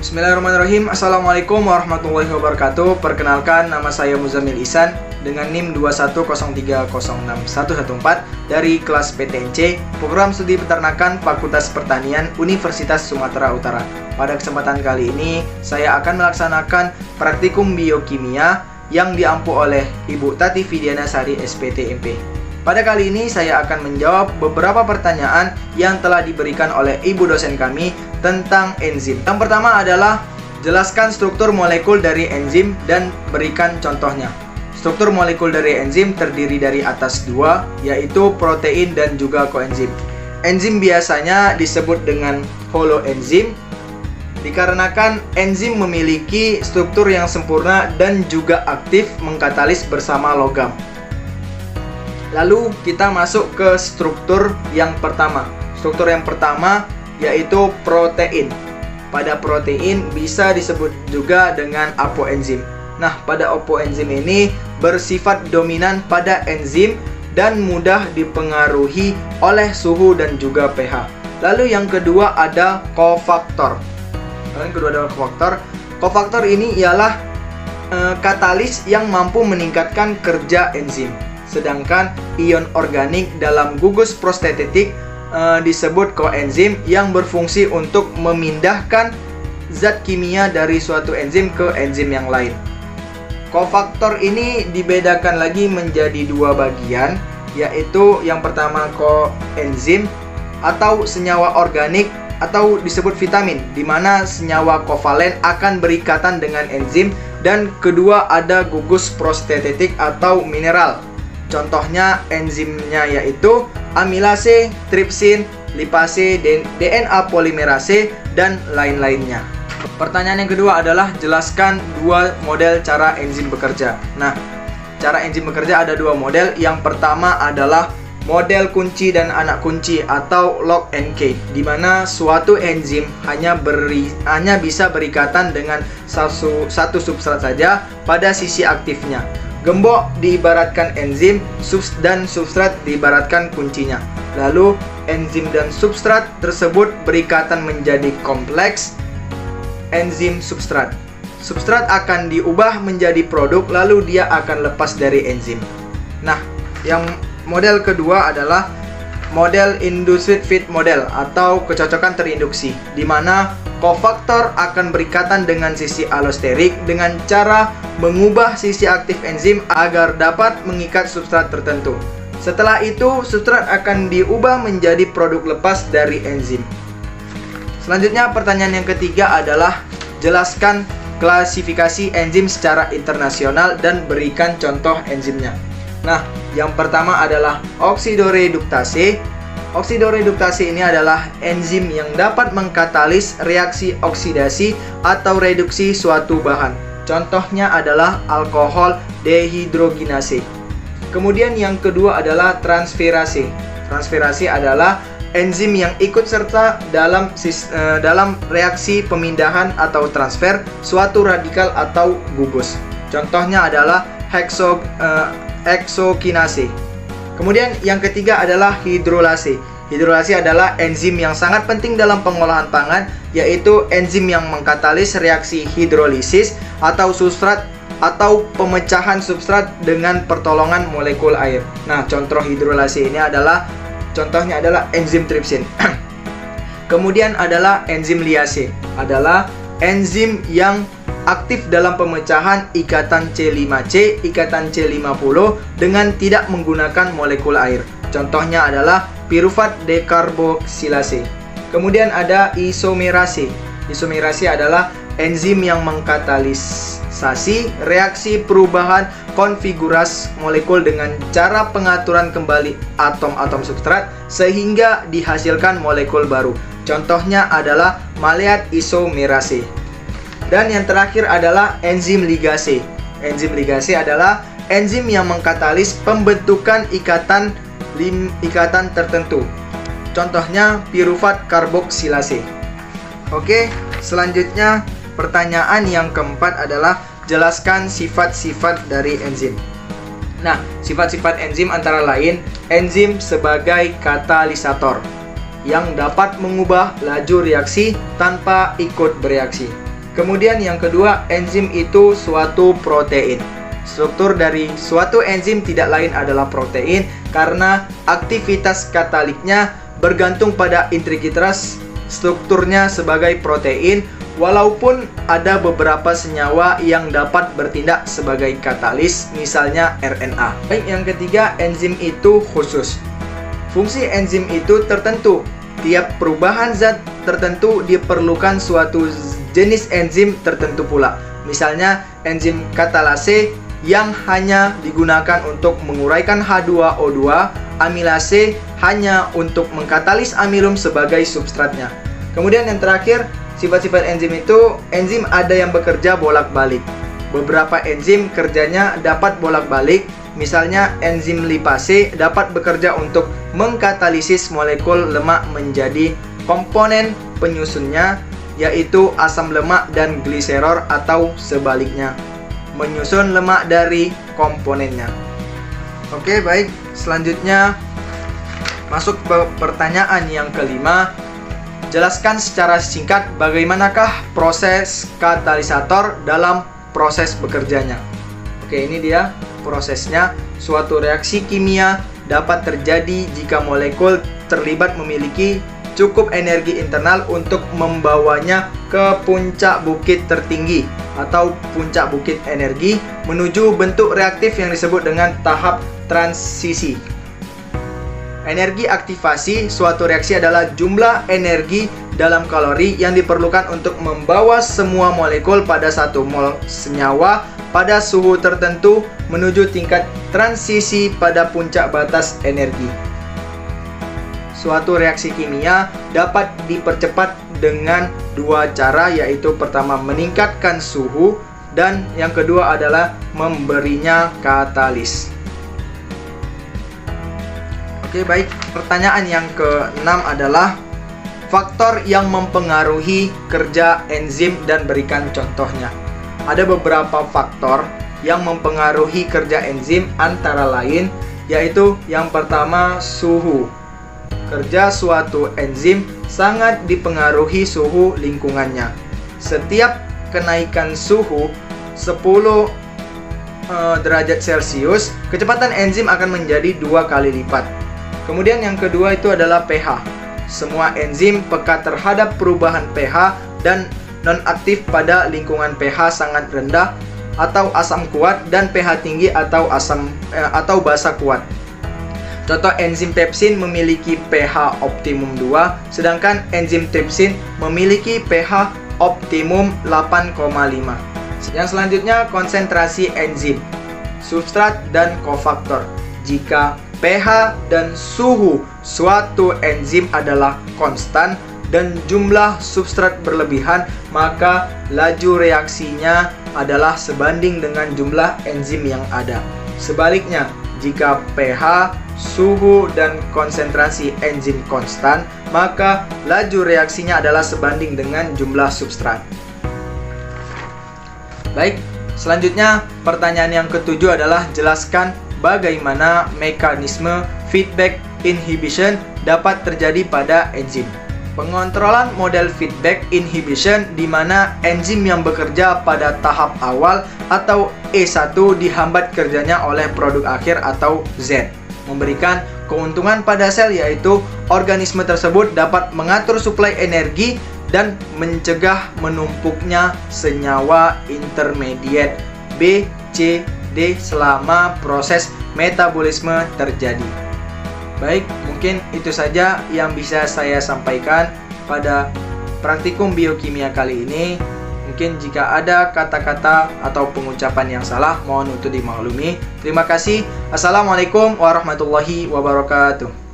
Bismillahirrahmanirrahim. Assalamualaikum warahmatullahi wabarakatuh. Perkenalkan, nama saya Muzammil Ihsan dengan NIM 210306114 dari kelas PTNC, Program Studi Peternakan Fakultas Pertanian Universitas Sumatera Utara. Pada kesempatan kali ini, saya akan melaksanakan praktikum biokimia yang diampu oleh Ibu Tati Fidiana Sari SPT MP. Pada kali ini saya akan menjawab beberapa pertanyaan yang telah diberikan oleh ibu dosen kami tentang enzim. Yang pertama adalah jelaskan struktur molekul dari enzim dan berikan contohnya. Struktur molekul dari enzim terdiri dari atas dua, yaitu protein dan juga koenzim. Enzim biasanya disebut dengan holoenzim dikarenakan enzim memiliki struktur yang sempurna dan juga aktif mengkatalis bersama logam. Lalu kita masuk ke struktur yang pertama. Struktur yang pertama yaitu protein. Pada protein bisa disebut juga dengan apoenzim. Nah, pada apoenzim ini bersifat dominan pada enzim dan mudah dipengaruhi oleh suhu dan juga pH. Lalu yang kedua ada kofaktor. Kofaktor ini ialah katalis yang mampu meningkatkan kerja enzim. Sedangkan ion organik dalam gugus prostetetik disebut koenzim yang berfungsi untuk memindahkan zat kimia dari suatu enzim ke enzim yang lain. Kofaktor ini dibedakan lagi menjadi dua bagian, yaitu yang pertama koenzim atau senyawa organik atau disebut vitamin, di mana senyawa kovalen akan berikatan dengan enzim, dan kedua ada gugus prostetetik atau mineral. Contohnya enzimnya yaitu amilase, tripsin, lipase, DNA polimerase, dan lain-lainnya. Pertanyaan yang kedua adalah jelaskan dua model cara enzim bekerja. Nah, cara enzim bekerja ada dua model. Yang pertama adalah model kunci dan anak kunci atau lock and key, di mana suatu enzim hanya bisa berikatan dengan satu substrat saja pada sisi aktifnya. Gembok diibaratkan enzim dan substrat diibaratkan kuncinya. Lalu enzim dan substrat tersebut berikatan menjadi kompleks enzim substrat. Substrat akan diubah menjadi produk, lalu dia akan lepas dari enzim. Nah, yang model kedua adalah model induced fit model atau kecocokan terinduksi, di mana kofaktor akan berikatan dengan sisi allosterik dengan cara mengubah sisi aktif enzim agar dapat mengikat substrat tertentu. Setelah itu, substrat akan diubah menjadi produk lepas dari enzim. Selanjutnya, pertanyaan yang ketiga adalah jelaskan klasifikasi enzim secara internasional dan berikan contoh enzimnya. Nah, yang pertama adalah oksidoreduktase. Oksidoreduktase ini adalah enzim yang dapat mengkatalis reaksi oksidasi atau reduksi suatu bahan. Contohnya adalah alkohol dehidrogenase. Kemudian yang kedua adalah transferase. Transferase adalah enzim yang ikut serta dalam reaksi pemindahan atau transfer suatu radikal atau gugus. Contohnya adalah heksokinase. Kemudian yang ketiga adalah hidrolase. Hidrolase adalah enzim yang sangat penting dalam pengolahan pangan, yaitu enzim yang mengkatalis reaksi hidrolisis atau substrat atau pemecahan substrat dengan pertolongan molekul air. Nah, contoh hidrolase ini contohnya adalah enzim tripsin. Kemudian adalah enzim liase, adalah enzim yang aktif dalam pemecahan ikatan C5C, ikatan C50 dengan tidak menggunakan molekul air. Contohnya adalah pirufat dekarboksilase. Kemudian ada isomerase. Isomerase adalah enzim yang mengkatalisasi reaksi perubahan konfigurasi molekul dengan cara pengaturan kembali atom-atom substrat sehingga dihasilkan molekul baru. Contohnya adalah maleat isomerase. Dan yang terakhir adalah enzim ligase. Enzim ligase adalah enzim yang mengkatalis pembentukan ikatan tertentu. Contohnya pirufat karboksilase. Oke, selanjutnya pertanyaan yang keempat adalah jelaskan sifat-sifat dari enzim. Nah, sifat-sifat enzim antara lain enzim sebagai katalisator yang dapat mengubah laju reaksi tanpa ikut bereaksi. Kemudian yang kedua, enzim itu suatu protein. Struktur dari suatu enzim tidak lain adalah protein karena aktivitas kataliknya bergantung pada integritas strukturnya sebagai protein, walaupun ada beberapa senyawa yang dapat bertindak sebagai katalis, misalnya RNA. Baik, yang ketiga, enzim itu khusus. Fungsi enzim itu tertentu. Tiap perubahan zat tertentu diperlukan suatu jenis enzim tertentu pula. Misalnya enzim katalase yang hanya digunakan untuk menguraikan H2O2, amilase hanya untuk mengkatalis amilum sebagai substratnya. Kemudian yang terakhir, sifat-sifat enzim itu, enzim ada yang bekerja bolak-balik. Beberapa enzim kerjanya dapat bolak-balik. Misalnya enzim lipase dapat bekerja untuk mengkatalisis molekul lemak menjadi komponen penyusunnya, yaitu asam lemak dan gliserol, atau sebaliknya, menyusun lemak dari komponennya. Oke, baik. Selanjutnya masuk ke pertanyaan yang kelima. Jelaskan secara singkat bagaimanakah proses katalisator dalam proses bekerjanya. Oke, ini dia prosesnya. Suatu reaksi kimia dapat terjadi jika molekul terlibat memiliki cukup energi internal untuk membawanya ke puncak bukit tertinggi atau puncak bukit energi menuju bentuk reaktif yang disebut dengan tahap transisi. Energi aktivasi suatu reaksi adalah jumlah energi dalam kalori yang diperlukan untuk membawa semua molekul pada satu mol senyawa pada suhu tertentu menuju tingkat transisi pada puncak batas energi. Suatu reaksi kimia dapat dipercepat dengan dua cara, yaitu pertama meningkatkan suhu dan yang kedua adalah memberinya katalis. Oke, baik. Pertanyaan yang ke-6 adalah faktor yang mempengaruhi kerja enzim dan berikan contohnya. Ada beberapa faktor yang mempengaruhi kerja enzim, antara lain yaitu yang pertama suhu. Kerja suatu enzim sangat dipengaruhi suhu lingkungannya. Setiap kenaikan suhu 10 derajat Celcius, kecepatan enzim akan menjadi 2 kali lipat. Kemudian yang kedua itu adalah pH. Semua enzim peka terhadap perubahan pH dan non-aktif pada lingkungan pH sangat rendah atau asam kuat dan pH tinggi atau atau basa kuat. Contoh, enzim pepsin memiliki pH optimum 2, sedangkan enzim trypsin memiliki pH optimum 8,5. Yang selanjutnya, konsentrasi enzim, substrat dan kofaktor. Jika pH dan suhu suatu enzim adalah konstan dan jumlah substrat berlebihan, maka laju reaksinya adalah sebanding dengan jumlah enzim yang ada. Sebaliknya, jika pH, suhu, dan konsentrasi enzim konstan, maka laju reaksinya adalah sebanding dengan jumlah substrat. Baik, selanjutnya pertanyaan yang ketujuh adalah jelaskan bagaimana mekanisme feedback inhibition dapat terjadi pada enzim. Pengontrolan model feedback inhibition di mana enzim yang bekerja pada tahap awal atau E1 dihambat kerjanya oleh produk akhir atau Z, memberikan keuntungan pada sel, yaitu organisme tersebut dapat mengatur suplai energi dan mencegah menumpuknya senyawa intermediate B, C, D selama proses metabolisme terjadi. Baik, mungkin itu saja yang bisa saya sampaikan pada praktikum biokimia kali ini. Mungkin jika ada kata-kata atau pengucapan yang salah, mohon untuk dimaklumi. Terima kasih. Assalamualaikum warahmatullahi wabarakatuh.